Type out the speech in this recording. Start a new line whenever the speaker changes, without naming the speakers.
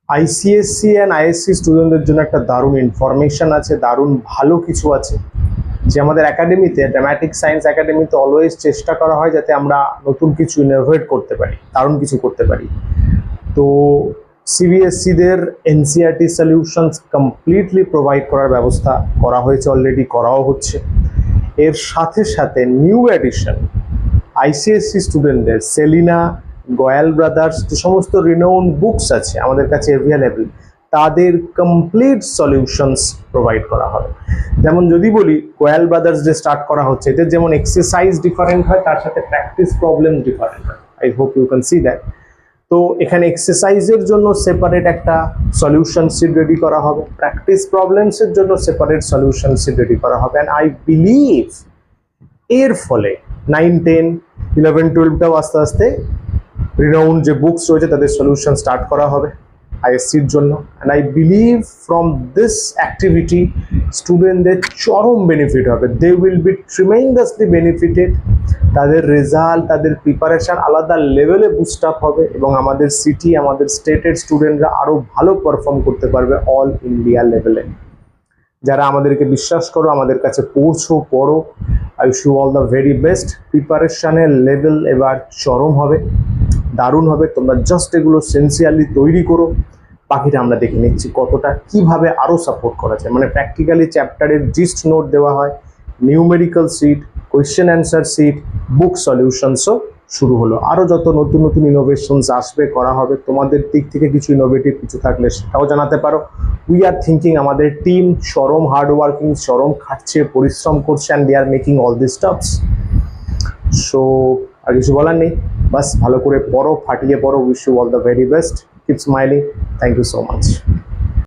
ICSE and ISC স্টুডেন্টদের জন্য একটা দারুণ ইনফরমেশন আছে, দারুণ ভালো কিছু আছে, যে আমাদের একাডেমিতে, ড্রামাটিক সায়েন্স একাডেমিতে অলওয়েজ চেষ্টা করা হয় যাতে আমরা নতুন কিছু ইনোভেট করতে পারি, দারুণ কিছু করতে পারি। তো সিবিএসসিদের এনসিইআরটি সলিউশনস কমপ্লিটলি প্রোভাইড করার ব্যবস্থা করা হয়েছে, অলরেডি করাও হচ্ছে। এর সাথে সাথে নিউ এডিশন আইসিএসসি স্টুডেন্টদের সেলিনা, গোয়াল ব্রাদার্স, যে সমস্ত রিনাউন্ড বুকস আছে আমাদের কাছে অ্যাভেলেবল, তাদের কমপ্লিট সলিউশনস প্রোভাইড করা হবে। যেমন যদি বলি গোয়াল ব্রাদার্স যে স্টার্ট করা হচ্ছে, এদের যেমন এক্সারসাইজ ডিফারেন্ট হয়, তার সাথে প্র্যাকটিস প্রবলেম ডিফারেন্ট হয়। I hope you can see that. তো এখানে এক্সারসাইজের জন্য সেপারেট একটা সলিউশন সিট রেডি করা হবে, প্র্যাকটিস প্রবলেমসের জন্য সেপারেট সলিউশন সিট রেডি করা হবে। অ্যান্ড আই বিলিভ এর ফলে 9, 10, 11, 12টাও আস্তে আস্তে রিনাউন্ড যে বুকস রয়েছে তাদের সলিউশন স্টার্ট করা হবে আইএসসির জন্য। And I believe from this activity স্টুডেন্টদের চরম বেনিফিট হবে, they will be tremendously benefited. তাদের রেজাল্ট, তাদের প্রিপারেশান আলাদা লেভেলে বুস্ট আপ হবে এবং আমাদের সিটি, আমাদের স্টেটের স্টুডেন্টরা আরও ভালো পারফর্ম করতে পারবে অল ইন্ডিয়া লেভেলে। যারা আমাদেরকে বিশ্বাস করো, আমাদের কাছে পড়ো, I wish you all the very best. প্রিপারেশানের লেভেল এবার চরম হবে, দারুণ হবে। তোমরা জাস্ট এগুলো সিনসিয়ারলি তৈরি করো, বাকিটা আমরা দেখে নিচ্ছি কতটা কিভাবে আরও সাপোর্ট করা যায়। মানে প্র্যাকটিক্যালি চ্যাপ্টারের জিস্ট নোট দেওয়া হয়, numerical sheet, question answer sheet, book সলিউশনসও শুরু হলো। আরও যত নতুন নতুন ইনোভেশনস আসবে, করা হবে, তোমাদের দিক থেকে কিছু ইনোভেটিভ কিছু থাকলে সেটাও জানাতে পারো। উই আর থিঙ্কিং, আমাদের টিম চরম হার্ড ওয়ার্কিং, চরম খাটছে, পরিশ্রম করছে, and they are making all this stuffs. So আর কিছু বলার নেই, বাস ভালো করে পড়ো, ফাটিয়ে পড়ো। Wish you all the very best, keep smiling, thank you so much.